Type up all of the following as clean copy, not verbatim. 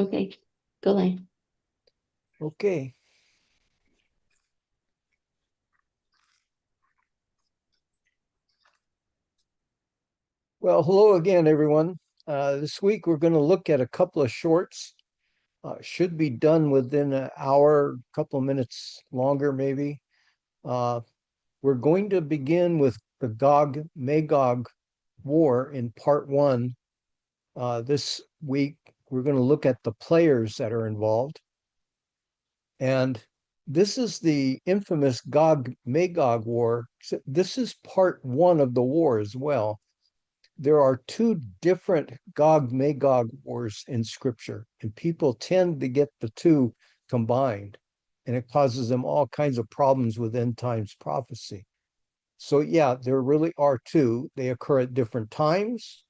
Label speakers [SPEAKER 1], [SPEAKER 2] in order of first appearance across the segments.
[SPEAKER 1] Okay, go Lane.
[SPEAKER 2] Okay. Well, hello again, everyone. This week we're going to look at a couple of shorts. Should be done within an hour, couple of minutes longer, maybe. Uh, we're going to begin with the Gog Magog War in part one. This week we're going to look at the players that are involved. And this is the infamous Gog Magog War. This is part one of the war as well. There are two different Gog Magog wars in scripture, and people tend to get the two combined, and it causes them all kinds of problems with end times prophecy. So, yeah, there really are two. They occur at different times,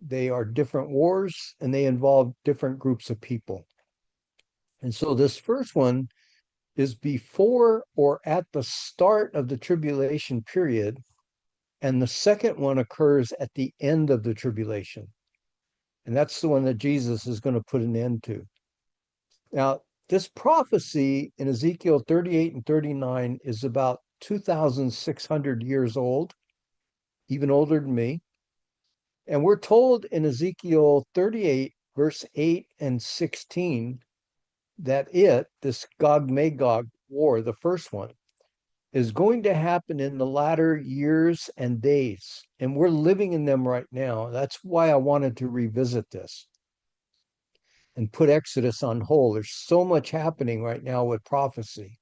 [SPEAKER 2] they are different wars, and they involve different groups of people. And so, this first one is before or at the start of the tribulation period, and the second one occurs at the end of the tribulation. And that's the one that Jesus is going to put an end to. Now, this prophecy in Ezekiel 38 and 39 is about 2,600 years old, even older than me. And we're told in Ezekiel 38, verse 8 and 16, that this Gog Magog war, the first one, is going to happen in the latter years and days. And we're living in them right now. That's why I wanted to revisit this and put Exodus on hold. There's so much happening right now with prophecy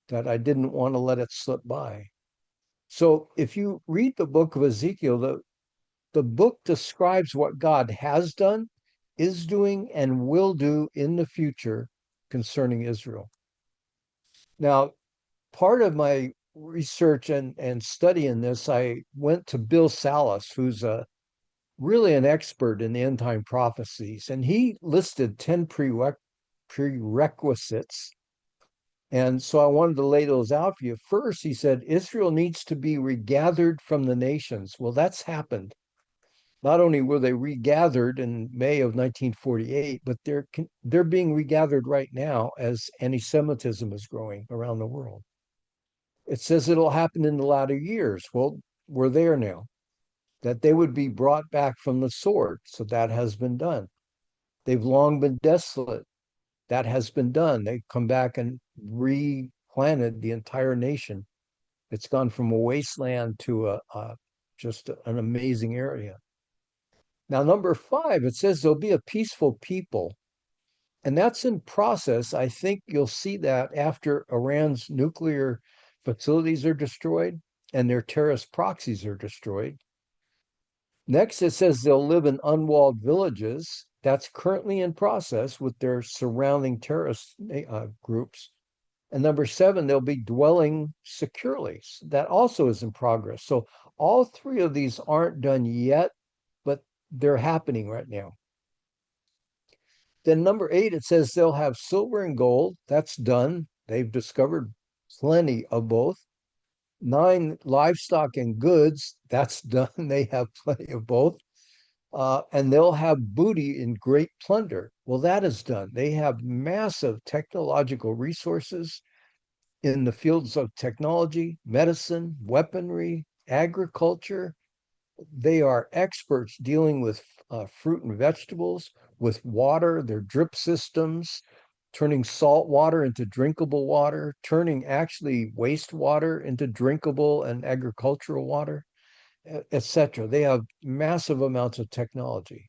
[SPEAKER 2] that I didn't want to let it slip by. So if you read the book of Ezekiel, the book describes what God has done, is doing, and will do in the future concerning Israel. Now, part of my research and study in this, I went to Bill Salus, who's really an expert in the end time prophecies, and he listed 10 prerequisites. And so I wanted to lay those out for you. First, he said Israel needs to be regathered from the nations. Well, that's happened. Not only were they regathered in May of 1948, but they're being regathered right now as anti-Semitism is growing around the world. It says it'll happen in the latter years. Well, we're there now. That they would be brought back from the sword. So that has been done. They've long been desolate. That has been done. They come back and replanted the entire nation. It's gone from a wasteland to just an amazing area. Now, number 5, it says there'll be a peaceful people. And that's in process. I think you'll see that after Iran's nuclear facilities are destroyed and their terrorist proxies are destroyed. Next, it says they'll live in unwalled villages. That's currently in process with their surrounding terrorist groups. And number 7, they'll be dwelling securely. That also is in progress. So all three of these aren't done yet, but they're happening right now. Then number 8, it says they'll have silver and gold. That's done. They've discovered plenty of both. 9, livestock and goods. That's done. They have plenty of both. And they'll have booty in great plunder. Well, that is done. They have massive technological resources in the fields of technology, medicine, weaponry, agriculture. They are experts dealing with fruit and vegetables, with water, their drip systems, turning salt water into drinkable water, turning actually wastewater into drinkable and agricultural water, etc. They have massive amounts of technology.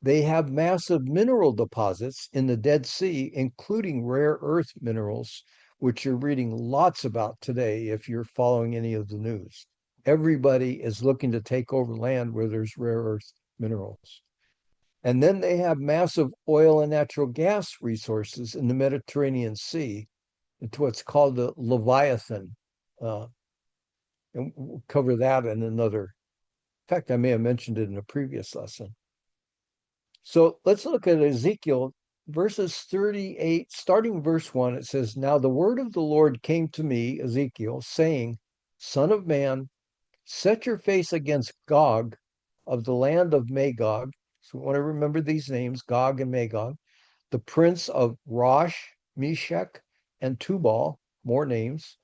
[SPEAKER 2] They have massive mineral deposits in the Dead Sea, including rare earth minerals, which you're reading lots about today if you're following any of the news. Everybody is looking to take over land where there's rare earth minerals. And then they have massive oil and natural gas resources in the Mediterranean Sea. It's what's called the Leviathan. Uh, and we'll cover that in another. In fact, I may have mentioned it in a previous lesson. So let's look at Ezekiel verses 38, starting verse 1. It says, "Now the word of the Lord came to me, Ezekiel, saying, Son of man, set your face against Gog of the land of Magog." So we want to remember these names, Gog and Magog, the prince of Rosh, Meshach, and Tubal, more names,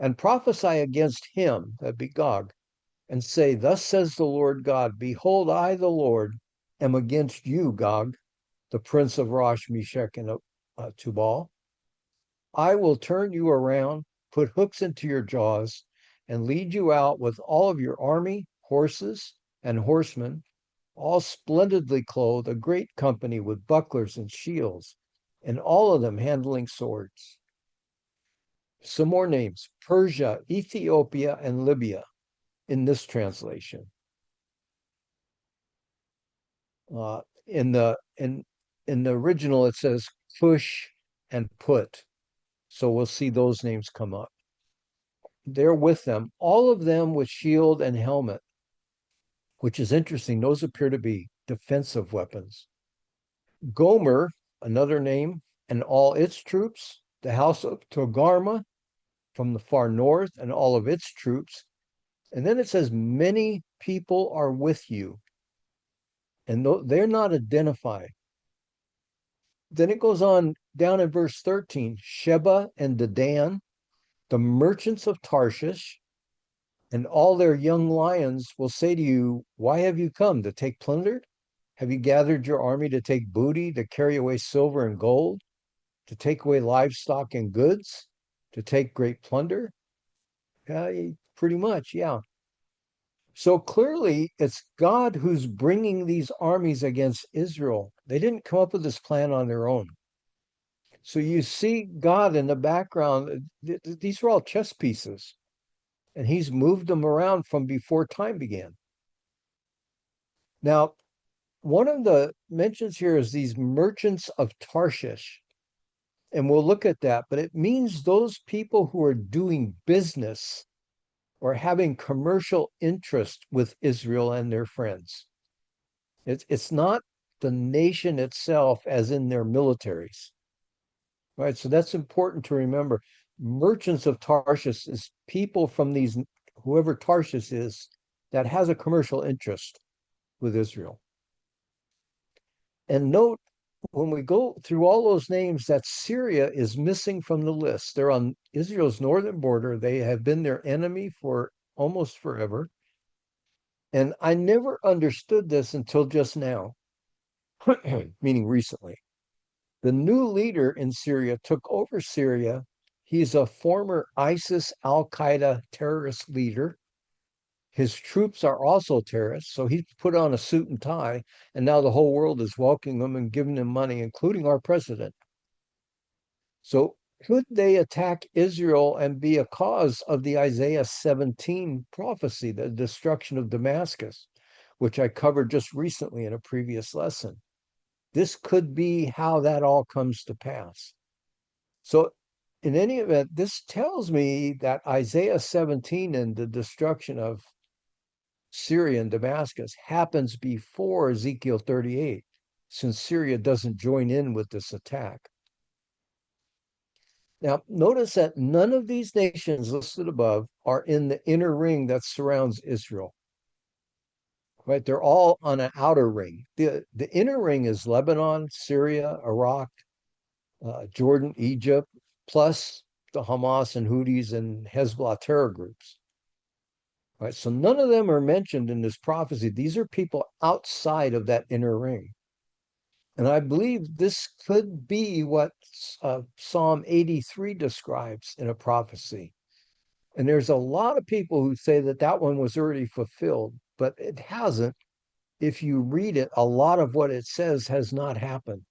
[SPEAKER 2] and prophesy against him, that be Gog, and say, Thus says the Lord God, Behold, I, the Lord, am against you, Gog, the prince of Rosh, Meshach, and Tubal. I will turn you around, put hooks into your jaws, and lead you out with all of your army, horses, and horsemen, all splendidly clothed, a great company with bucklers and shields, and all of them handling swords. Some more names: Persia, Ethiopia, and Libya in this translation. In the original, it says Cush and Put. So we'll see those names come up. They're with them, all of them with shield and helmet, which is interesting. Those appear to be defensive weapons. Gomer, another name, and all its troops, the house of Togarma from the far north and all of its troops. And then it says, many people are with you. And they're not identified. Then it goes on down in verse 13, Sheba and Dedan, the merchants of Tarshish, and all their young lions will say to you, Why have you come? To take plunder? Have you gathered your army to take booty, to carry away silver and gold, to take away livestock and goods, to take great plunder? Pretty much, yeah. So clearly, it's God who's bringing these armies against Israel. They didn't come up with this plan on their own. So you see God in the background. These are all chess pieces, and he's moved them around from before time began. Now, one of the mentions here is these merchants of Tarshish, and we'll look at that, but it means those people who are doing business or having commercial interest with Israel and their friends. It's not the nation itself as in their militaries, right? So that's important to remember. Merchants of Tarshish is people from these, whoever Tarshish is, that has a commercial interest with Israel. And note, when we go through all those names, that Syria is missing from the list. They're on Israel's northern border. They have been their enemy for almost forever. And I never understood this until just now, meaning recently. The new leader in Syria took over Syria. He's a former ISIS Al Qaeda terrorist leader. His troops are also terrorists, so he's put on a suit and tie, and now the whole world is welcoming him and giving him money, including our president. So could they attack Israel and be a cause of the Isaiah 17 prophecy, the destruction of Damascus, which I covered just recently in a previous lesson? This could be how that all comes to pass. So in any event, this tells me that Isaiah 17 and the destruction of Syria and Damascus happens before Ezekiel 38, since Syria doesn't join in with this attack. Now, notice that none of these nations listed above are in the inner ring that surrounds Israel. Right? They're all on an outer ring. The inner ring is Lebanon, Syria, Iraq, Jordan, Egypt, plus the Hamas and Houthis and Hezbollah terror groups. Right? So none of them are mentioned in this prophecy. These are people outside of that inner ring. And I believe this could be what Psalm 83 describes in a prophecy. And there's a lot of people who say that that one was already fulfilled, but it hasn't. If you read it, a lot of what it says has not happened.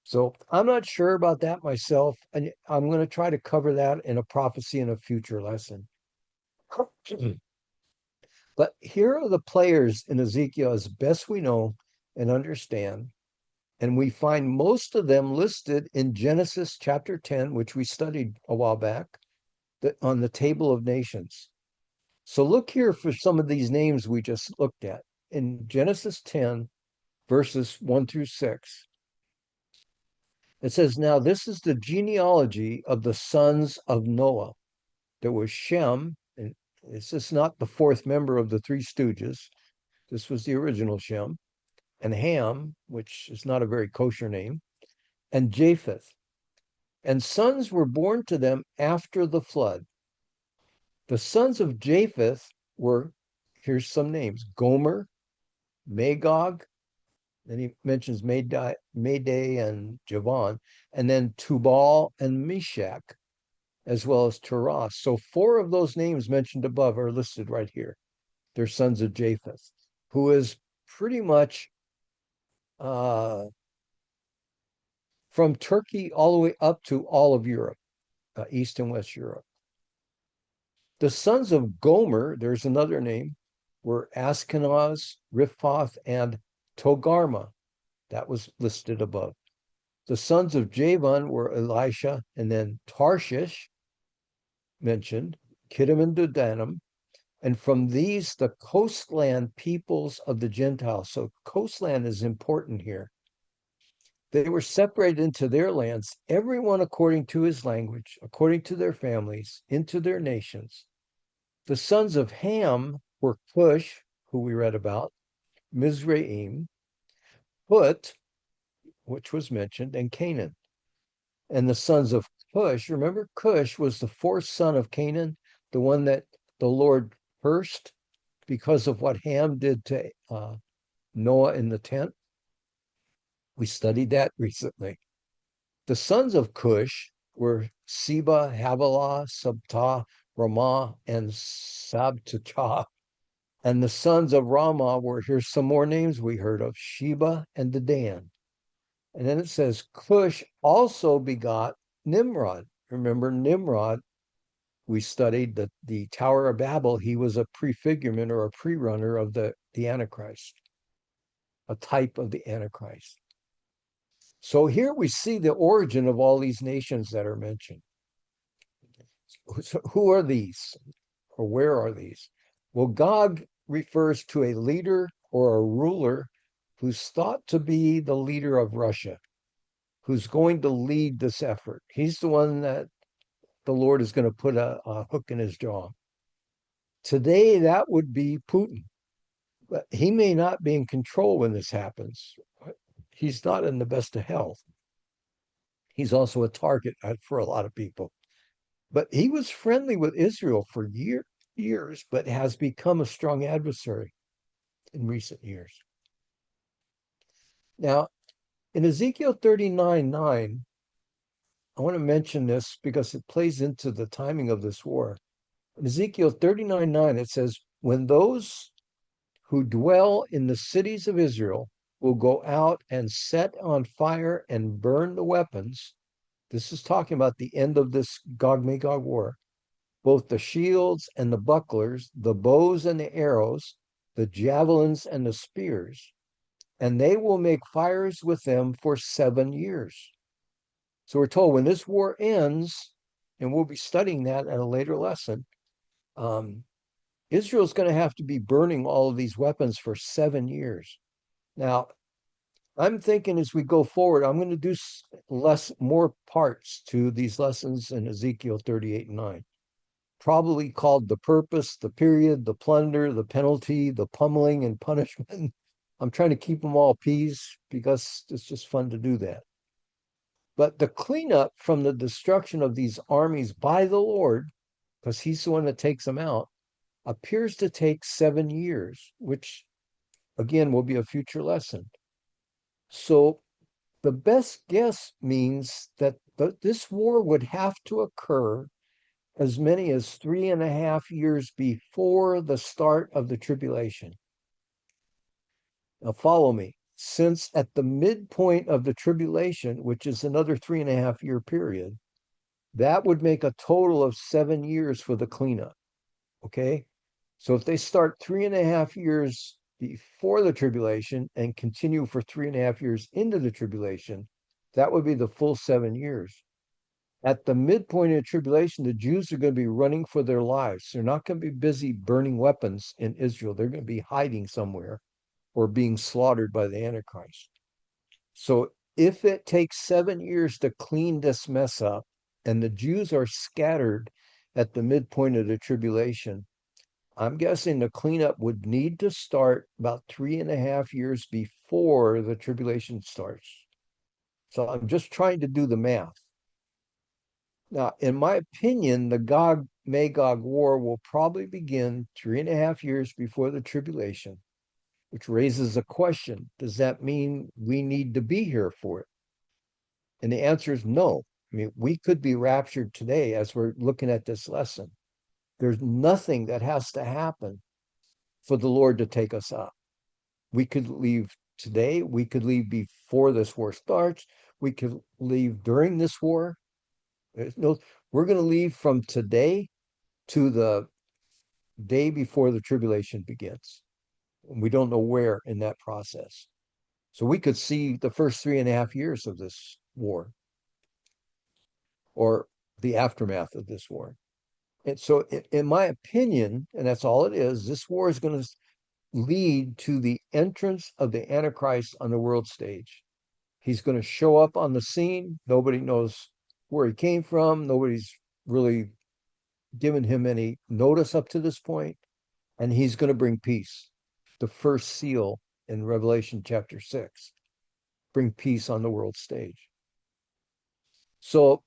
[SPEAKER 2] So I'm not sure about that myself. And I'm going to try to cover that in a prophecy in a future lesson. But here are the players in Ezekiel as best we know and understand. And we find most of them listed in Genesis chapter 10, which we studied a while back, on the table of nations. So look here for some of these names we just looked at. In Genesis 10, verses 1 through 6, it says, Now this is the genealogy of the sons of Noah. There was Shem, and this is not the fourth member of the three stooges. This was the original Shem. And Ham, which is not a very kosher name. and Japheth. And sons were born to them after the flood. The sons of Japheth were, here's some names: Gomer, Magog, then he mentions Madai and Javan, and then Tubal and Meshach, as well as Taras. So four of those names mentioned above are listed right here. They're sons of Japheth, who is pretty much from Turkey all the way up to all of Europe, East and West Europe. The sons of Gomer, there's another name, were Askenaz, Riphath, and Togarmah. That was listed above. The sons of Javan were Elisha, and then Tarshish, mentioned, Kittim and Dodanim, and from these the coastland peoples of the Gentiles. So coastland is important here. They were separated into their lands, everyone according to his language, according to their families, into their nations. The sons of Ham were Cush, who we read about, Mizraim, Put, which was mentioned, and Canaan. And the sons of Cush, remember, Cush was the fourth son of Canaan, the one that the Lord cursed because of what Ham did to Noah in the tent. We studied that recently. The sons of Cush were Seba, Havilah, Sabta, Ramah, and Sabtachah. And the sons of Ramah were, here's some more names we heard of: Sheba and Dedan. And then it says Cush also begot Nimrod. Remember Nimrod, we studied the Tower of Babel. He was a prefigurement or a pre-runner of the Antichrist, a type of the Antichrist. So here we see the origin of all these nations that are mentioned. So who are these, or where are these? Well, Gog refers to a leader or a ruler who's thought to be the leader of Russia, who's going to lead this effort. He's the one that the Lord is going to put a hook in his jaw. Today, that would be Putin, but he may not be in control when this happens. He's not in the best of health. He's also a target for a lot of people. But he was friendly with Israel for years, but has become a strong adversary in recent years. Now, in Ezekiel 39:9, I want to mention this because it plays into the timing of this war. In Ezekiel 39:9, it says, when those who dwell in the cities of Israel will go out and set on fire and burn the weapons. This is talking about the end of this Gog Magog war. Both the shields and the bucklers, the bows and the arrows, the javelins and the spears, and they will make fires with them for 7 years. So we're told when this war ends, and we'll be studying that at a later lesson, Israel's going to have to be burning all of these weapons for 7 years. Now, I'm thinking as we go forward, I'm going to do more parts to these lessons in Ezekiel 38:9, probably called the purpose, the period, the plunder, the penalty, the pummeling and punishment. I'm trying to keep them all P's because it's just fun to do that. But the cleanup from the destruction of these armies by the Lord, because he's the one that takes them out, appears to take 7 years, which again will be a future lesson. So the best guess means that this war would have to occur as many as 3.5 years before the start of the tribulation. Now follow me. Since at the midpoint of the tribulation, which is another 3.5 year period, that would make a total of 7 years for the cleanup. Okay. So if they start 3.5 years before the tribulation and continue for 3.5 years into the tribulation, that would be the full 7 years. At the midpoint of the tribulation, the Jews are going to be running for their lives. They're not going to be busy burning weapons in Israel. They're going to be hiding somewhere or being slaughtered by the Antichrist. So if it takes 7 years to clean this mess up, and the Jews are scattered at the midpoint of the tribulation, I'm guessing the cleanup would need to start about 3.5 years before the tribulation starts. So I'm just trying to do the math. Now, in my opinion, the Gog Magog War will probably begin 3.5 years before the tribulation, which raises a question. Does that mean we need to be here for it? And the answer is no. I mean, we could be raptured today as we're looking at this lesson. There's nothing that has to happen for the Lord to take us up. We could leave today. We could leave before this war starts. We could leave during this war. There's no, we're going to leave from today to the day before the tribulation begins. We don't know where in that process. So we could see the first 3.5 years of this war or the aftermath of this war. And so, in my opinion, and that's all it is, this war is going to lead to the entrance of the Antichrist on the world stage. He's going to show up on the scene. Nobody knows where he came from. Nobody's really given him any notice up to this point. And he's going to bring peace. The first seal in Revelation chapter 6, bring peace on the world stage. So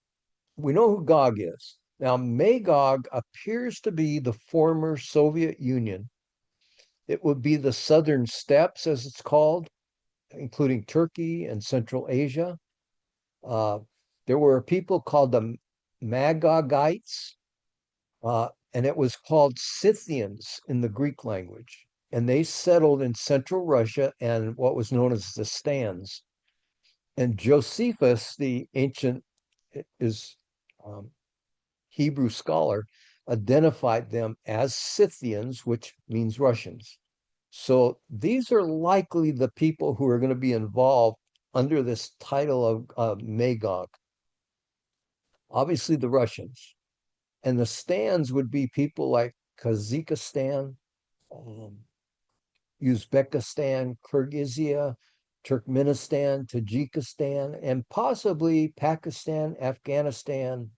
[SPEAKER 2] we know who Gog is. Now, Magog appears to be the former Soviet Union. It would be the southern steppes, as it's called, including Turkey and Central Asia. Uh, there were people called the Magogites, and it was called Scythians in the Greek language. And they settled in Central Russia and what was known as the Stans. And Josephus, the ancient is Hebrew scholar, identified them as Scythians, which means Russians. So these are likely the people who are going to be involved under this title of Magog. Obviously, the Russians. And the stands would be people like Kazakhstan, um, Uzbekistan, Kyrgyzia, Turkmenistan, Tajikistan, and possibly Pakistan, Afghanistan,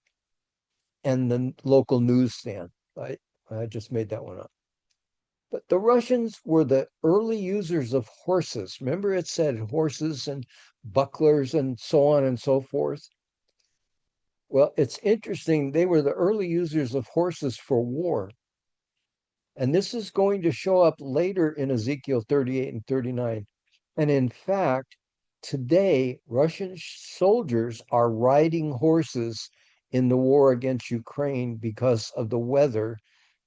[SPEAKER 2] and the local newsstand. I just made that one up. But the Russians were the early users of horses. Remember, it said horses and bucklers and so on and so forth. Well, it's interesting. They were the early users of horses for war. And this is going to show up later in Ezekiel 38 and 39. And in fact, today, Russian soldiers are riding horses in the war against Ukraine because of the weather.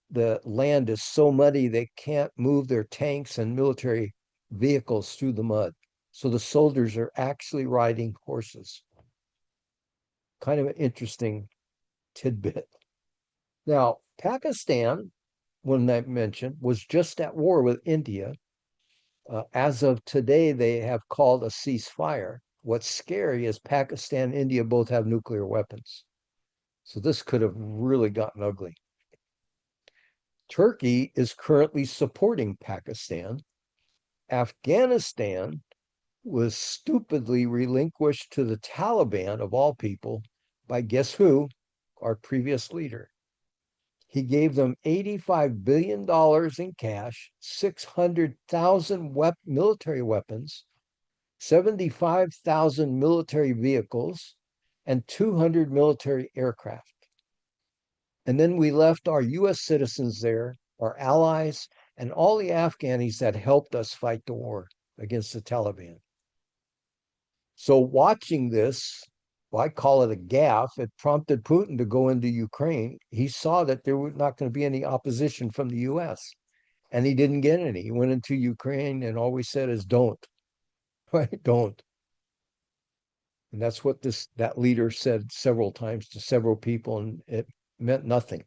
[SPEAKER 2] The land is so muddy, they can't move their tanks and military vehicles through the mud. So the soldiers are actually riding horses. Kind of an interesting tidbit. Now, Pakistan, when I mentioned, was just at war with India. As of today, they have called a ceasefire. What's scary is Pakistan and India both have nuclear weapons. So this could have really gotten ugly. Turkey is currently supporting Pakistan. Afghanistan was stupidly relinquished to the Taliban, of all people, by guess who? Our previous leader. He gave them $85 billion in cash, 600,000 military weapons, 75,000 military vehicles, and 200 military aircraft. And then we left our US citizens there, our allies, and all the Afghanis that helped us fight the war against the Taliban. So watching this, well, I call it a gaffe. It prompted Putin to go into Ukraine. He saw that there was not going to be any opposition from the US, and he didn't get any. He went into Ukraine and all we said is don't, right? Don't. And that's what that leader said several times to several people, and it meant nothing.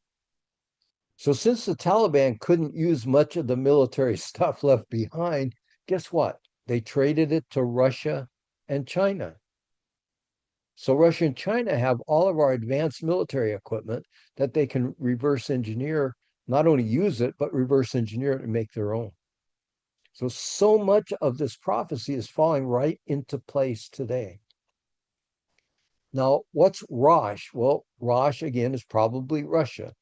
[SPEAKER 2] So since the Taliban couldn't use much of the military stuff left behind, guess what? They traded it to Russia and China. So Russia and China have all of our advanced military equipment that they can reverse engineer, not only use it, but reverse engineer it and make their own. So much of this prophecy is falling right into place today. Now, what's Rosh? Well, Rosh, again, is probably Russia.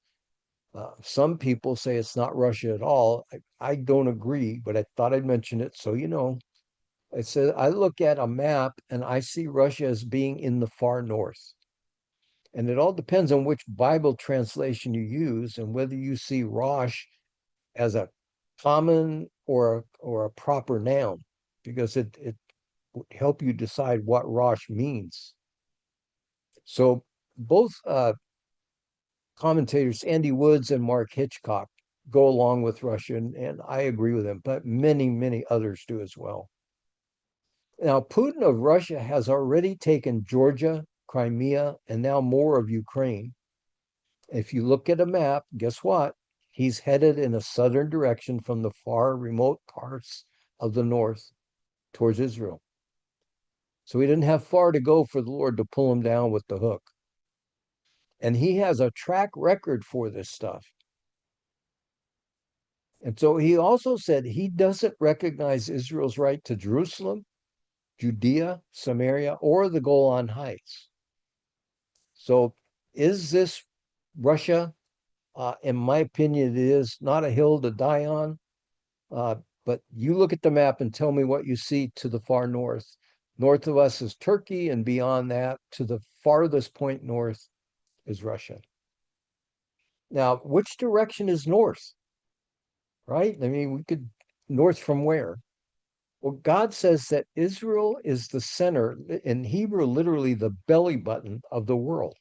[SPEAKER 2] Some people say it's not Russia at all. I don't agree, but I thought I'd mention it so you know. It says I look at a map and I see Russia as being in the far north. And it all depends on which Bible translation you use and whether you see Rosh as a common or a proper noun, because it would help you decide what Rosh means. So both commentators, Andy Woods and Mark Hitchcock, go along with Russia, and I agree with them, but many others do as well. Now, Putin of Russia has already taken Georgia, Crimea, and now more of Ukraine. If you look at a map, guess what? He's headed in a southern direction from the far remote parts of the north towards Israel. So he didn't have far to go for the Lord to pull him down with the hook. And he has a track record for this stuff. And so he also said he doesn't recognize Israel's right to Jerusalem, Judea, Samaria, or the Golan Heights. So is this Russia? In my opinion, it is not a hill to die on. But you look at the map and tell me what you see to the far north. North of us is Turkey, and beyond that, to the farthest point north is Russia. Now, which direction is north? Right? I mean, we could north from where? Well, God says that Israel is the center, in Hebrew, literally the belly button of the world.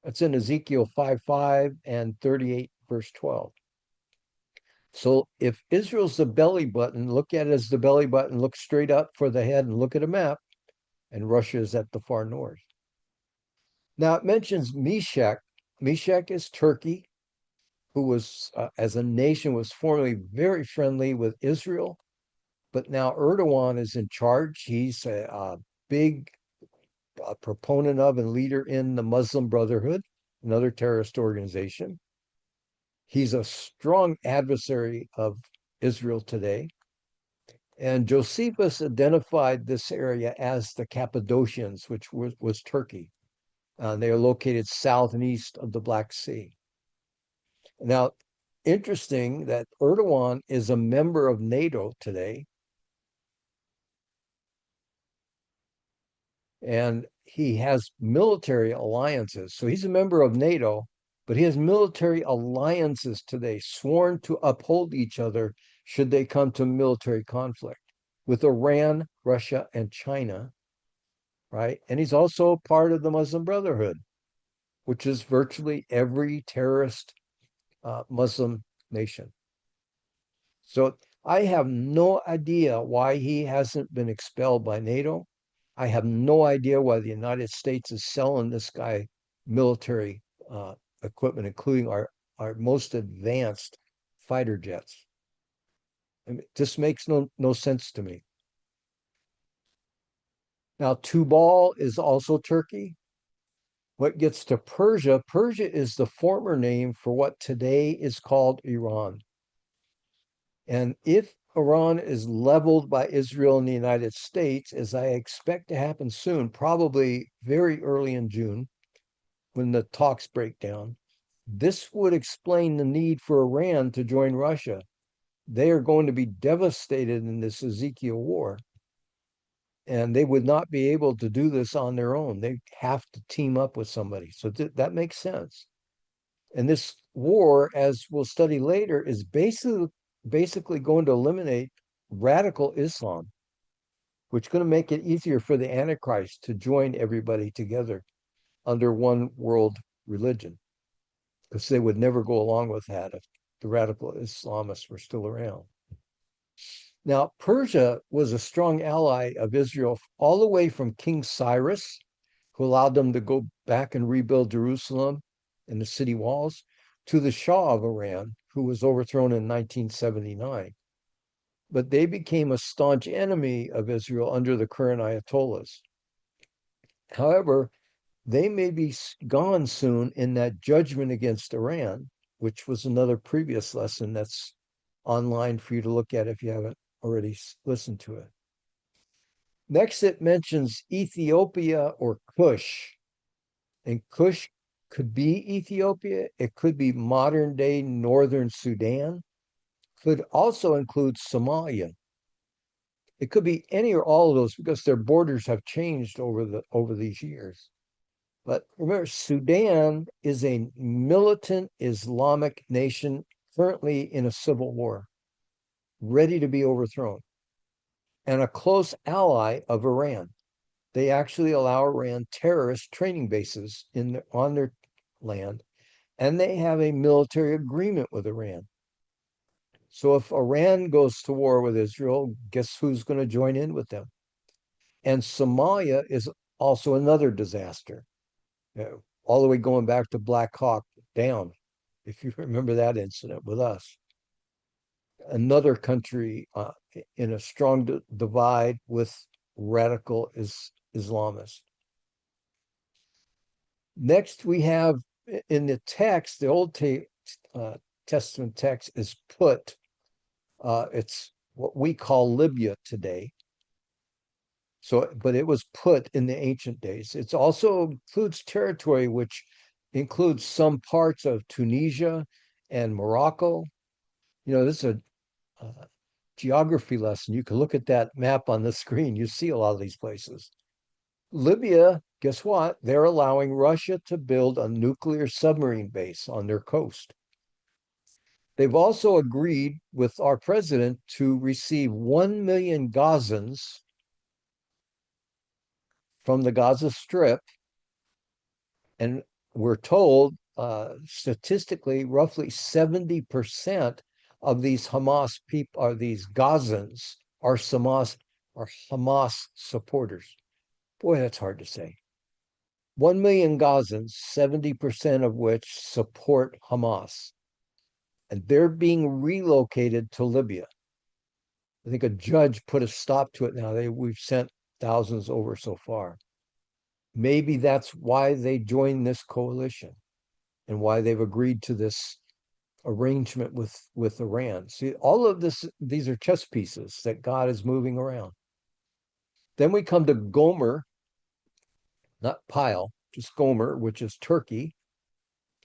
[SPEAKER 2] That's in Ezekiel 5:5 and 38, verse 12. So if Israel's the belly button, look at it as the belly button, look straight up for the head and look at a map, and Russia is at the far north. Now it mentions Meshech. Meshech is Turkey, who was, as a nation, was formerly very friendly with Israel, but now Erdogan is in charge. He's a big proponent of and leader in the Muslim Brotherhood, another terrorist organization. He's a strong adversary of Israel today. And Josephus identified this area as the Cappadocians, which was Turkey. They are located south and east of the Black Sea. Now, interesting that Erdogan is a member of NATO today, and he has military alliances. So he's a member of NATO, but he has military alliances today, sworn to uphold each other should they come to military conflict with Iran, Russia, and China, right? And he's also part of the Muslim Brotherhood, which is virtually every terrorist Muslim nation. So I have no idea why he hasn't been expelled by NATO. I have no idea why the United States is selling this guy military equipment, including our most advanced fighter jets. I mean, this makes no sense to me. Now, Tubal is also Turkey. What gets to Persia, Persia is the former name for what today is called Iran. And if Iran is leveled by Israel and the United States, as I expect to happen soon, probably very early in June, when the talks break down, this would explain the need for Iran to join Russia. They are going to be devastated in this Ezekiel war, and they would not be able to do this on their own. They have to team up with somebody. So that makes sense. And this war, as we'll study later, is basically going to eliminate radical Islam, which is going to make it easier for the Antichrist to join everybody together under one world religion, because they would never go along with that if the radical Islamists were still around. Now, Persia was a strong ally of Israel all the way from King Cyrus, who allowed them to go back and rebuild Jerusalem and the city walls, to the Shah of Iran, who was overthrown in 1979. But they became a staunch enemy of Israel under the current Ayatollahs. However, they may be gone soon in that judgment against Iran, which was another previous lesson that's online for you to look at if you haven't already listened to it. Next, it mentions Ethiopia or Kush. And Kush could be Ethiopia. It could be modern day northern Sudan. Could also include Somalia. It could be any or all of those because their borders have changed over these years. But remember, Sudan is a militant Islamic nation currently in a civil war, ready to be overthrown, and a close ally of Iran. They actually allow Iran terrorist training bases on their land, and they have a military agreement with Iran. So if Iran goes to war with Israel, guess who's going to join in with them? And Somalia is also another disaster, all the way going back to Black Hawk down, if you remember that incident with us. Another country in a strong divide with radical Islamists. Next, we have in the text, the Old Testament text is put. It's what we call Libya today. So, but it was put in the ancient days. It also includes territory which includes some parts of Tunisia and Morocco. This is a geography lesson. You can look at that map on the screen. You see a lot of these places. Libya, guess what? They're allowing Russia to build a nuclear submarine base on their coast. They've also agreed with our president to receive 1 million Gazans from the Gaza Strip. And we're told statistically, roughly 70% of these Hamas people, are these Gazans, are Hamas supporters. Boy, that's hard to say. 1 million Gazans, 70% of which support Hamas. And they're being relocated to Libya. I think a judge put a stop to it now. We've sent thousands over so far. Maybe that's why they joined this coalition and why they've agreed to this arrangement with Iran. See, all of these are chess pieces that God is moving around. Then we come to Gomer, not Pile, just Gomer, which is Turkey.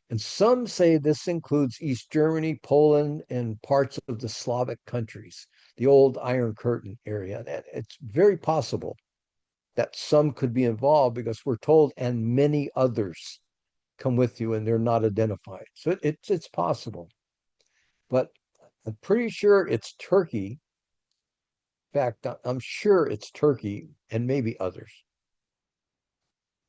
[SPEAKER 2] And some say this includes East Germany, Poland, and parts of the Slavic countries, the old Iron Curtain area. And it's very possible that some could be involved because we're told, and many others come with you and they're not identified. So it's possible. But I'm pretty sure it's Turkey. In fact, I'm sure it's Turkey and maybe others.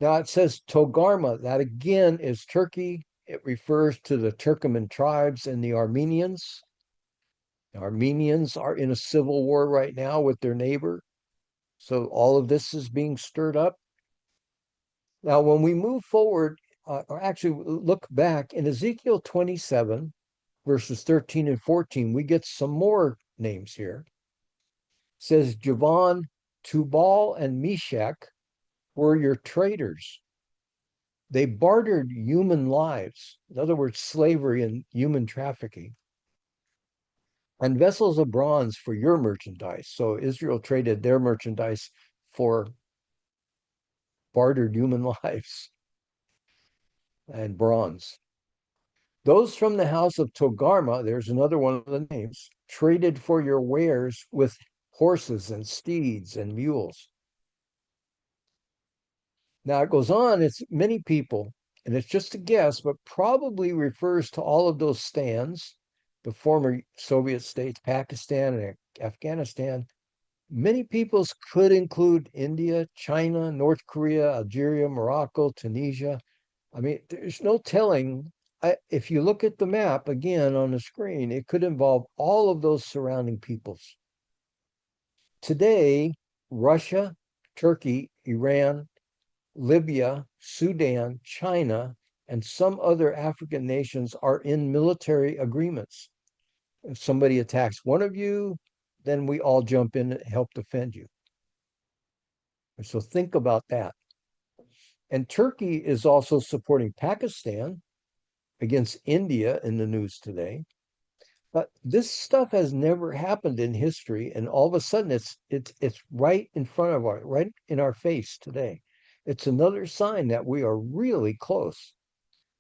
[SPEAKER 2] Now it says Togarma. That again is Turkey. It refers to the Turkoman tribes and the Armenians. The Armenians are in a civil war right now with their neighbor. So all of this is being stirred up. Now, when we move forward, or actually look back in Ezekiel 27, verses 13 and 14, we get some more names here. It says, Javan, Tubal, and Meshach were your traders. They bartered human lives, in other words, slavery and human trafficking, and vessels of bronze for your merchandise. So Israel traded their merchandise for bartered human lives and bronze. Those from the house of Togarma, there's another one of the names, traded for your wares with horses and steeds and mules. Now it goes on, it's many people, and it's just a guess, but probably refers to all of those stands, the former Soviet states, Pakistan and Afghanistan. Many peoples could include India, China, North Korea, Algeria, Morocco, Tunisia. I mean, there's no telling. If you look at the map again on the screen, it could involve all of those surrounding peoples. Today, Russia, Turkey, Iran, Libya, Sudan, China, and some other African nations are in military agreements. If somebody attacks one of you, then we all jump in and help defend you. So think about that. And Turkey is also supporting Pakistan against India in the news today. But this stuff has never happened in history, and all of a sudden it's right in front of right in our face today. It's another sign that we are really close.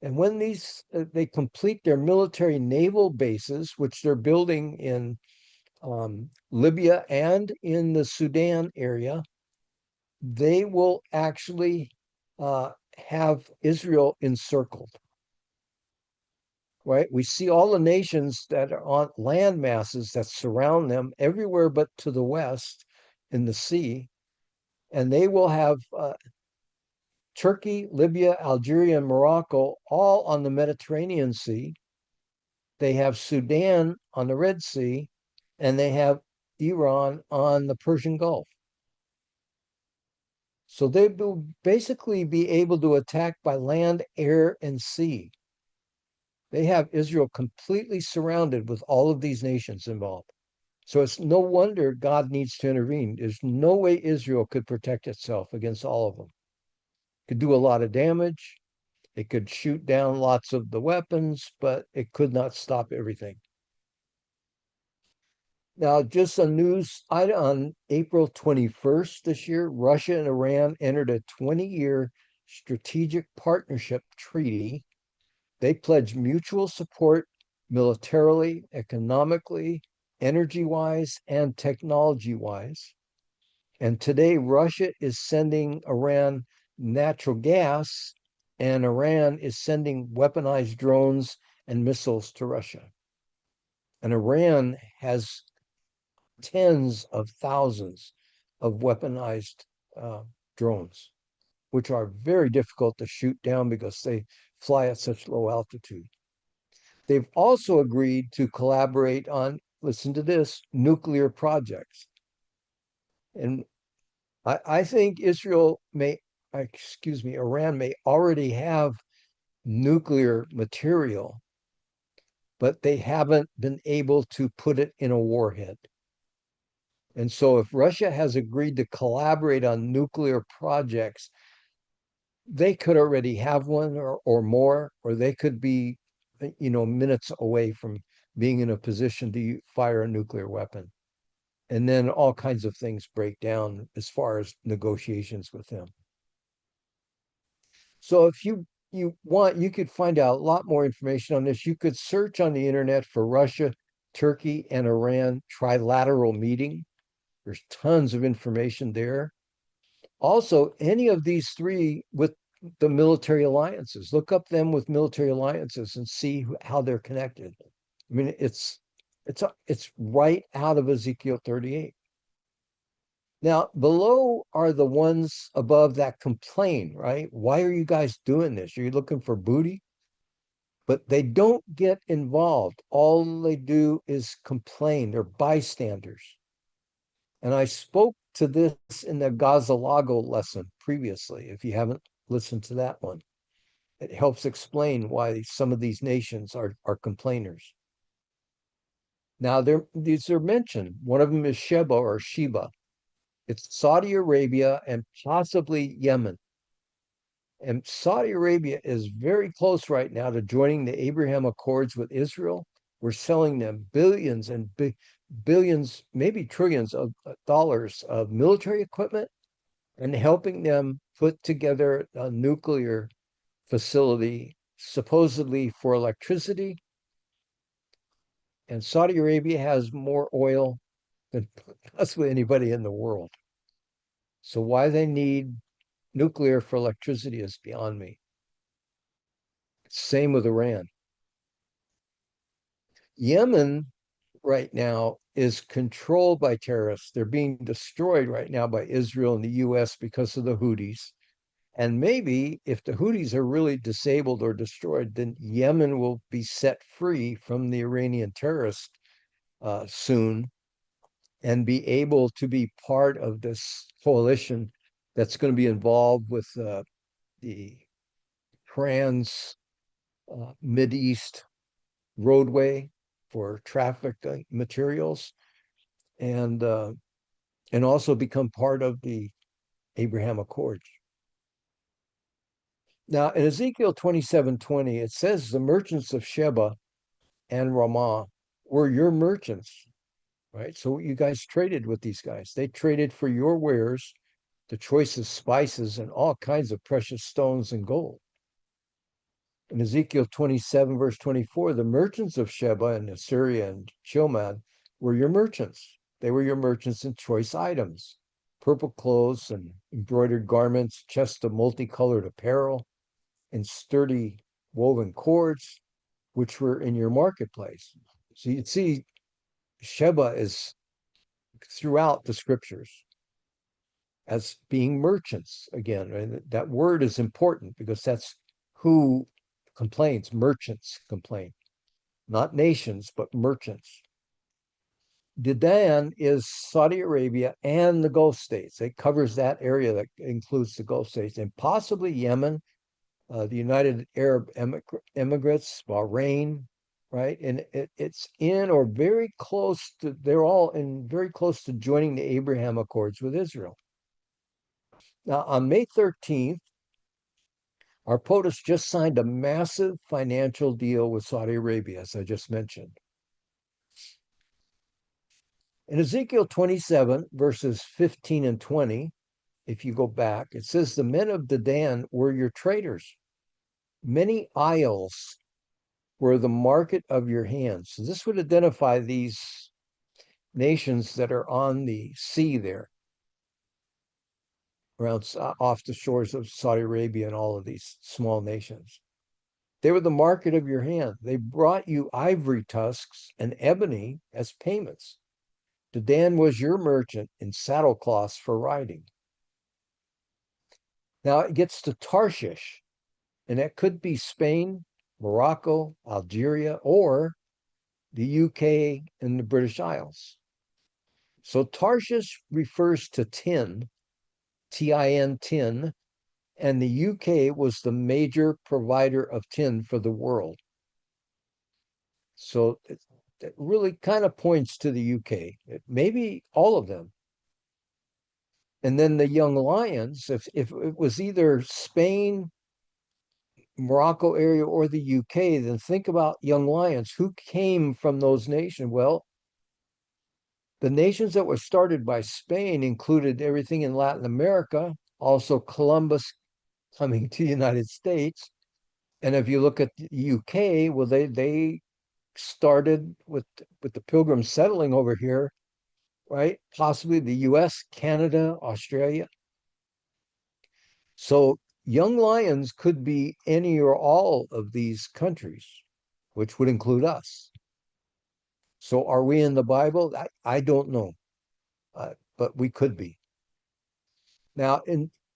[SPEAKER 2] And when they complete their military naval bases, which they're building in Libya and in the Sudan area, they will actually have Israel encircled, right? We see all the nations that are on land masses that surround them everywhere but to the west in the sea, and they will have Turkey, Libya, Algeria, and Morocco all on the Mediterranean Sea. They have Sudan on the Red Sea, and they have Iran on the Persian Gulf. So they will basically be able to attack by land, air, and sea. They have Israel completely surrounded with all of these nations involved. So it's no wonder God needs to intervene. There's no way Israel could protect itself against all of them. It could do a lot of damage. It could shoot down lots of the weapons, but it could not stop everything. Now, just a news item on April 21st this year, Russia and Iran entered a 20-year strategic partnership treaty. They pledged mutual support militarily, economically, energy-wise, and technology-wise. And today, Russia is sending Iran natural gas, and Iran is sending weaponized drones and missiles to Russia. And Iran has tens of thousands of weaponized drones, which are very difficult to shoot down because they fly at such low altitude. They've also agreed to collaborate on, listen to this, nuclear projects. And I think Iran may already have nuclear material, but they haven't been able to put it in a warhead. And so if Russia has agreed to collaborate on nuclear projects, they could already have one or more, or they could be, minutes away from being in a position to fire a nuclear weapon. And then all kinds of things break down as far as negotiations with them. So if you want, you could find out a lot more information on this. You could search on the internet for Russia, Turkey, and Iran trilateral meeting. There's tons of information there. Also, any of these three with the military alliances, look up them with military alliances and see how they're connected. I mean, it's right out of Ezekiel 38. Now, below are the ones above that complain, right? Why are you guys doing this? Are you looking for booty? But they don't get involved. All they do is complain. They're bystanders. And I spoke to this in the Gazalago lesson previously, if you haven't listened to that one. It helps explain why some of these nations are complainers. Now, these are mentioned. One of them is Sheba or Sheba. It's Saudi Arabia and possibly Yemen. And Saudi Arabia is very close right now to joining the Abraham Accords with Israel. We're selling them billions and billions, maybe trillions of dollars of military equipment and helping them put together a nuclear facility, supposedly for electricity. And Saudi Arabia has more oil than possibly anybody in the world. So why they need nuclear for electricity is beyond me. Same with Iran. Yemen right now is controlled by terrorists. They're being destroyed right now by Israel and the US because of the Houthis. And maybe if the Houthis are really disabled or destroyed, then Yemen will be set free from the Iranian terrorists soon and be able to be part of this coalition that's going to be involved with the trans Mideast roadway for traffic materials and also become part of the Abraham Accords. Now in Ezekiel 27:20, it says the merchants of Sheba and Ramah were your merchants, right? So you guys traded with these guys. They traded for your wares, the choicest spices and all kinds of precious stones and gold. In Ezekiel 27, verse 24, the merchants of Sheba and Assyria and Chilmad were your merchants. They were your merchants in choice items, purple clothes and embroidered garments, chests of multicolored apparel, and sturdy woven cords, which were in your marketplace. So you'd see Sheba is throughout the scriptures as being merchants again. And that word is important because that's who complains. Merchants complain, not nations, but merchants. Dedan is Saudi Arabia and the Gulf states. It covers that area that includes the Gulf states and possibly Yemen, the United Arab Emirates, Bahrain, right? And it's in or very close to, they're all in very close to joining the Abraham Accords with Israel. Now, on May 13th, our POTUS just signed a massive financial deal with Saudi Arabia, as I just mentioned. In Ezekiel 27, verses 15 and 20, if you go back, it says, the men of Dedan were your traders. Many isles were the market of your hands. So this would identify these nations that are on the sea there, around off the shores of Saudi Arabia and all of these small nations. They were the market of your hand. They brought you ivory tusks and ebony as payments. Dedan was your merchant in saddlecloths for riding. Now it gets to Tarshish, and that could be Spain, Morocco, Algeria, or the UK and the British Isles. So Tarshish refers to tin, Tin, tin, and the UK was the major provider of tin for the world. So it really kind of points to the UK, maybe all of them. And then the young lions, if it was either Spain, Morocco area, or the UK, then think about young lions. Who came from those nations? Well, the nations that were started by Spain included everything in Latin America, also Columbus coming to the United States. And if you look at the UK, well, they started with the pilgrims settling over here, right? Possibly the US, Canada, Australia. So young lions could be any or all of these countries, which would include us. So are we in the Bible? I don't know, but we could be. Now,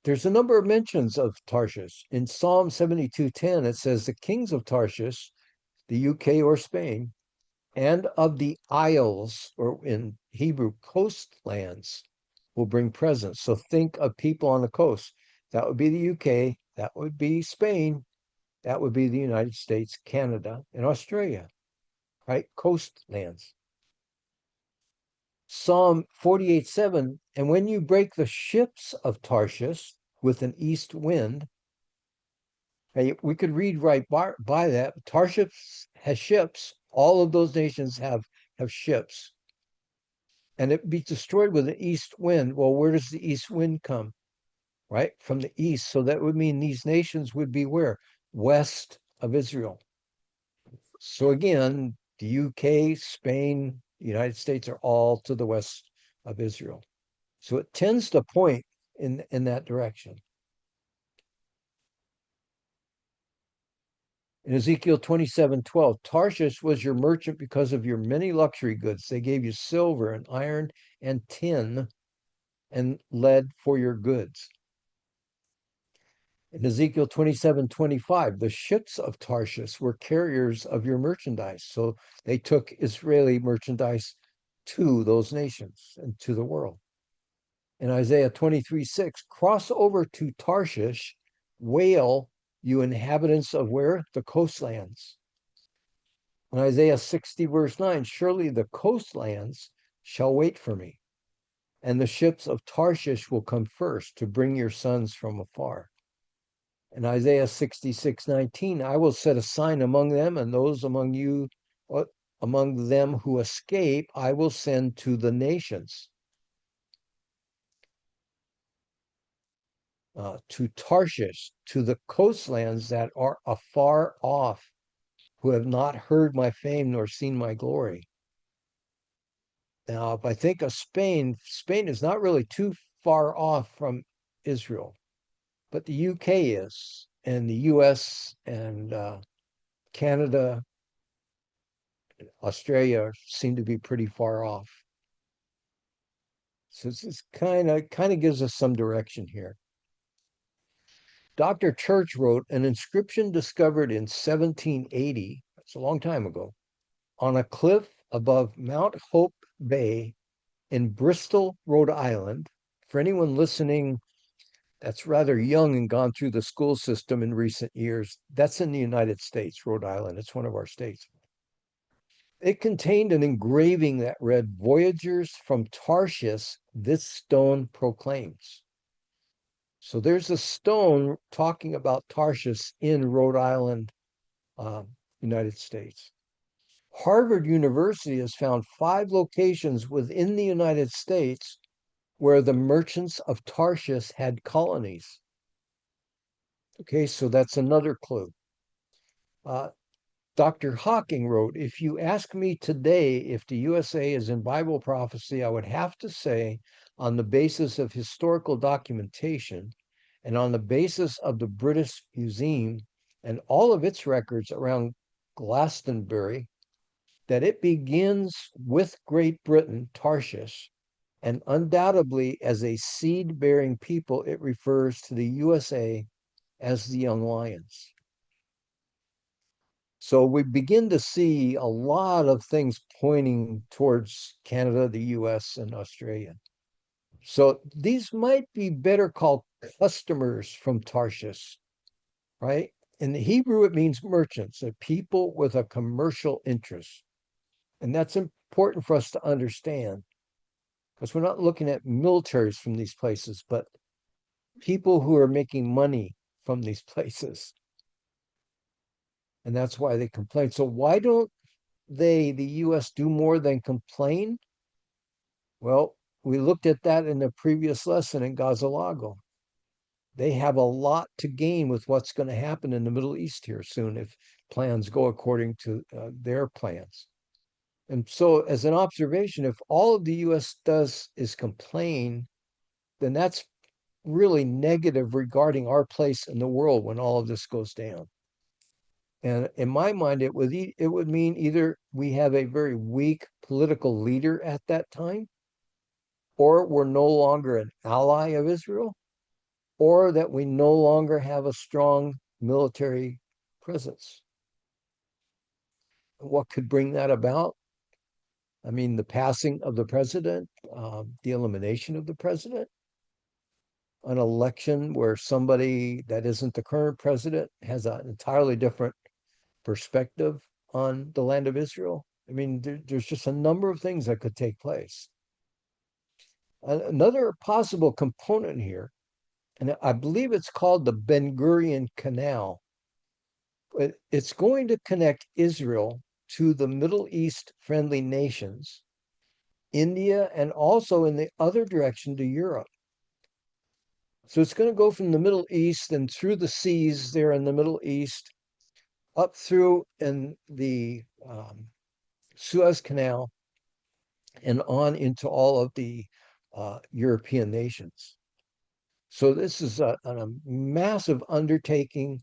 [SPEAKER 2] there's a number of mentions of Tarshish. In Psalm 72:10, it says, the kings of Tarshish, the UK or Spain, and of the isles, or in Hebrew, coastlands, will bring presents. So think of people on the coast. That would be the UK, that would be Spain, that would be the United States, Canada, and Australia, right? Coastlands. Psalm 48:7, and when you break the ships of Tarshish with an east wind, we could read right by that. Tarshish has ships. All of those nations have ships. And it be destroyed with an east wind. Well, where does the east wind come? Right? From the east. So that would mean these nations would be where? West of Israel. So again, the UK, Spain, the United States are all to the west of Israel. So it tends to point in that direction. In Ezekiel 27:12, Tarshish was your merchant because of your many luxury goods. They gave you silver and iron and tin and lead for your goods. In Ezekiel 27:25, the ships of Tarshish were carriers of your merchandise. So they took Israeli merchandise to those nations and to the world. In Isaiah 23:6, cross over to Tarshish, wail, you inhabitants of where? The coastlands. In Isaiah 60, verse 9, surely the coastlands shall wait for me, and the ships of Tarshish will come first to bring your sons from afar. In Isaiah 66:19, I will set a sign among them, and those among you, among them who escape, I will send to the nations. To Tarshish, to the coastlands that are afar off, who have not heard my fame nor seen my glory. Now, if I think of Spain, Spain is not really too far off from Israel, but the UK is, and the US and Canada, Australia seem to be pretty far off. So this kind of gives us some direction here. Dr. Church wrote an inscription discovered in 1780, that's a long time ago, on a cliff above Mount Hope Bay in Bristol, Rhode Island. For anyone listening that's rather young and gone through the school system in recent years, that's in the United States, Rhode Island. It's one of our states. It contained an engraving that read, "Voyagers from Tarshish, this stone proclaims." So there's a stone talking about Tarshish in Rhode Island, United States. Harvard University has found 5 locations within the United States where the merchants of Tarshish had colonies. Okay, so that's another clue. Dr. Hawking wrote, "If you ask me today if the USA is in Bible prophecy, I would have to say, on the basis of historical documentation and on the basis of the British Museum and all of its records around Glastonbury, that it begins with Great Britain, Tarshish, and undoubtedly as a seed-bearing people, it refers to the USA as the young lions." So we begin to see a lot of things pointing towards Canada, the US, and Australia. So these might be better called customers from Tarshish, right? In the Hebrew, it means merchants, a people with a commercial interest. And that's important for us to understand because we're not looking at militaries from these places, but people who are making money from these places. And that's why they complain. So why don't they, the US, do more than complain? Well, we looked at that in the previous lesson in Gazalago. They have a lot to gain with what's going to happen in the Middle East here soon if plans go according to their plans. And so, as an observation, if all of the US does is complain, then that's really negative regarding our place in the world when all of this goes down. And in my mind, it would mean either we have a very weak political leader at that time, or we're no longer an ally of Israel, or that we no longer have a strong military presence. What could bring that about? I mean, the passing of the president, the elimination of the president, an election where somebody that isn't the current president has an entirely different perspective on the land of Israel. I mean, there's just a number of things that could take place. Another possible component here, and I believe it's called the Ben Gurion Canal. It's going to connect Israel to the Middle East friendly nations, India, and also in the other direction to Europe. So it's going to go from the Middle East and through the seas there in the Middle East, up through in the Suez Canal, and on into all of the European nations. So this is a massive undertaking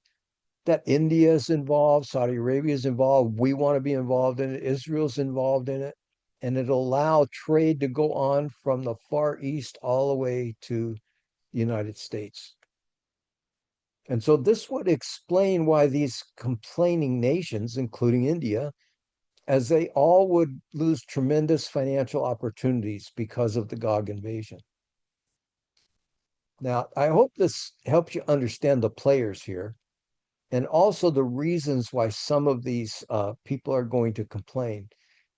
[SPEAKER 2] that India is involved, Saudi Arabia is involved, we want to be involved in it, Israel's involved in it, and it'll allow trade to go on from the Far East all the way to the United States. And so this would explain why these complaining nations, including India, as they all would lose tremendous financial opportunities because of the Gog invasion. Now, I hope this helps you understand the players here and also the reasons why some of these people are going to complain.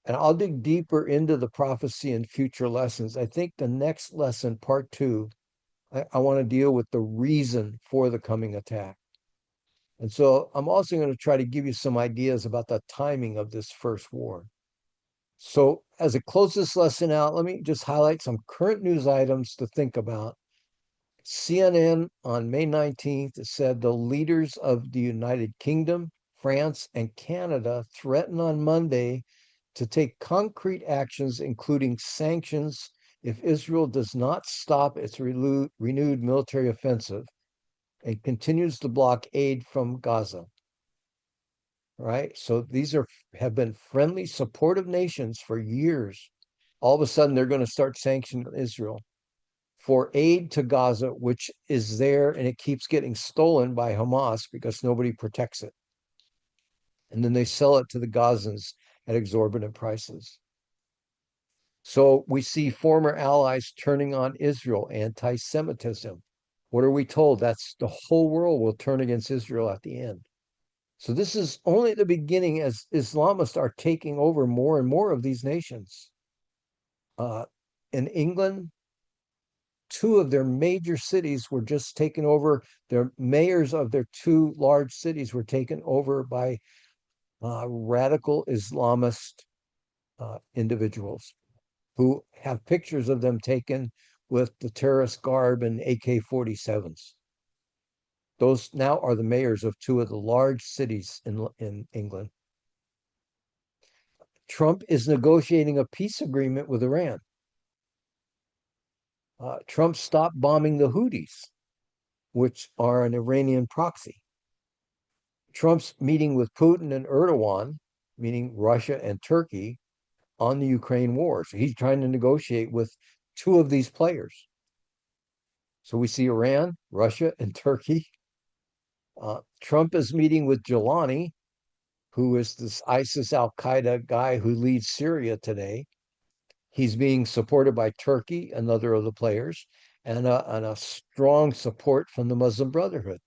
[SPEAKER 2] And I'll dig deeper into the prophecy in future lessons. I think the next lesson, part 2, I want to deal with the reason for the coming attack. And so I'm also going to try to give you some ideas about the timing of this first war. So as I close this lesson out, let me just highlight some current news items to think about. CNN on May 19th said the leaders of the United Kingdom, France, and Canada threatened on Monday to take concrete actions, including sanctions, if Israel does not stop its renewed military offensive and continues to block aid from Gaza. Right? So these have been friendly, supportive nations for years. All of a sudden, they're going to start sanctioning Israel for aid to Gaza, which is there and it keeps getting stolen by Hamas because nobody protects it. And then they sell it to the Gazans at exorbitant prices. So we see former allies turning on Israel, anti-Semitism. What are we told? That's the whole world will turn against Israel at the end. So this is only the beginning as Islamists are taking over more and more of these nations. In England, two of their major cities were just taken over. Their mayors of their two large cities were taken over by radical Islamist individuals who have pictures of them taken with the terrorist garb and AK-47s. Those now are the mayors of two of the large cities in England. Trump is negotiating a peace agreement with Iran. Trump stopped bombing the Houthis, which are an Iranian proxy. Trump's meeting with Putin and Erdogan, meaning Russia and Turkey, on the Ukraine war. So he's trying to negotiate with two of these players. So we see Iran, Russia, and Turkey. Trump is meeting with Jelani, who is this ISIS Al-Qaeda guy who leads Syria today. He's being supported by Turkey, another of the players, and a strong support from the Muslim Brotherhood.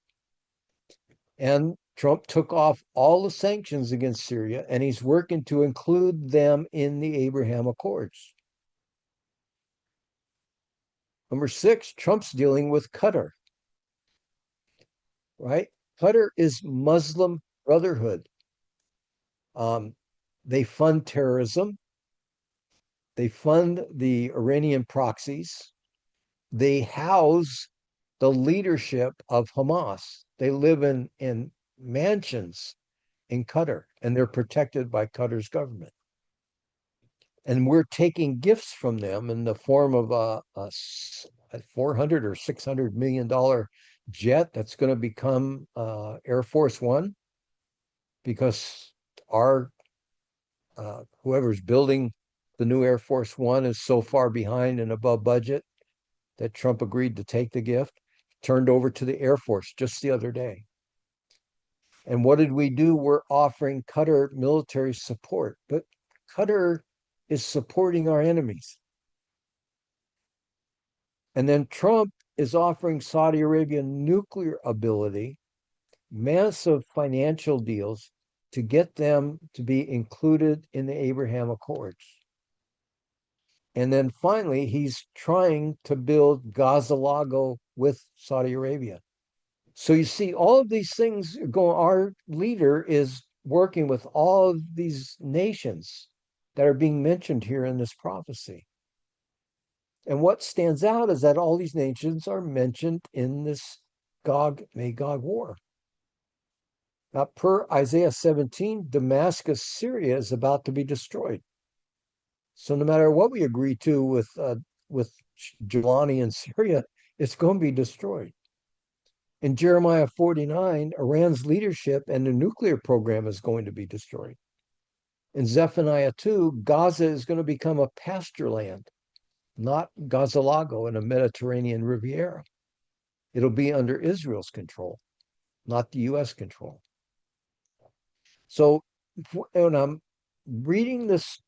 [SPEAKER 2] And Trump took off all the sanctions against Syria, and he's working to include them in the Abraham Accords. Number 6, Trump's dealing with Qatar, right? Qatar is Muslim Brotherhood. They fund terrorism. They fund the Iranian proxies. They house the leadership of Hamas. They live in mansions in Qatar, and they're protected by Qatar's government. And we're taking gifts from them in the form of a 400 or $600 million jet that's going to become Air Force One, because our whoever's building the new Air Force One is so far behind and above budget that Trump agreed to take the gift, turned over to the Air Force just the other day. And what did we do? We're offering Qatar military support, but Qatar is supporting our enemies. And then Trump is offering Saudi Arabia nuclear ability, massive financial deals to get them to be included in the Abraham Accords. And then finally, he's trying to build Gaza-Lago with Saudi Arabia. So you see all of these things going. Our leader is working with all of these nations that are being mentioned here in this prophecy. And what stands out is that all these nations are mentioned in this Gog Magog war. Now, per Isaiah 17, Damascus, Syria is about to be destroyed. So no matter what we agree to with Jelani in Syria, it's going to be destroyed. In Jeremiah 49, Iran's leadership and the nuclear program is going to be destroyed. In Zephaniah 2, Gaza is going to become a pasture land, not Gaza-Lago in a Mediterranean Riviera. It'll be under Israel's control, not the U.S. control. So when I'm reading this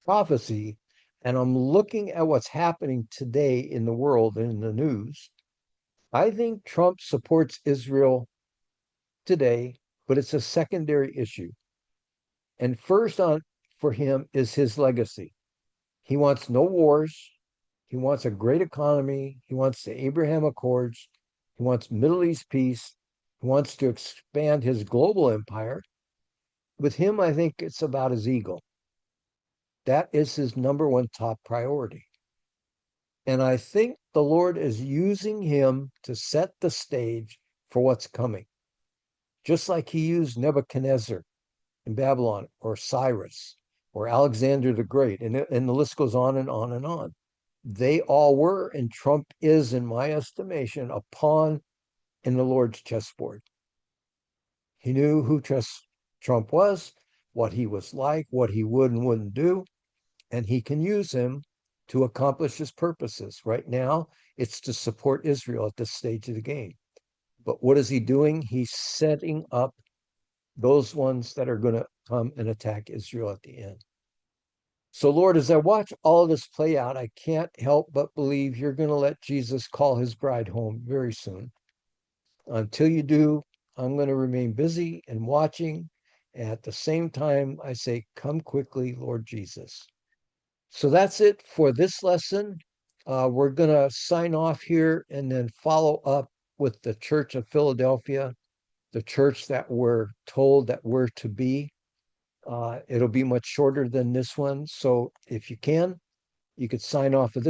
[SPEAKER 2] prophecy and I'm looking at what's happening today in the world and in the news, I think Trump supports Israel today, but it's a secondary issue. And first on for him is his legacy. He wants no wars. He wants a great economy. He wants the Abraham Accords. He wants Middle East peace. He wants to expand his global empire. With him, I think it's about his ego. That is his number one top priority. And I think the Lord is using him to set the stage for what's coming. Just like he used Nebuchadnezzar in Babylon or Cyrus or Alexander the Great, and the list goes on and on and on. They all were, and Trump is, in my estimation, a pawn in the Lord's chessboard. He knew who Trump was, what he was like, what he would and wouldn't do, and he can use him to accomplish his purposes. Right now, it's to support Israel at this stage of the game. But what is he doing? He's setting up those ones that are going to come and attack Israel at the end. So, Lord, as I watch all of this play out, I can't help but believe you're going to let Jesus call his bride home very soon. Until you do, I'm going to remain busy and watching. At the same time, I say, come quickly, Lord Jesus. So that's it for this lesson. We're going to sign off here and then follow up with the Church of Philadelphia, the church that we're told that we're to be. It'll be much shorter than this one. So if you can, you could sign off of this.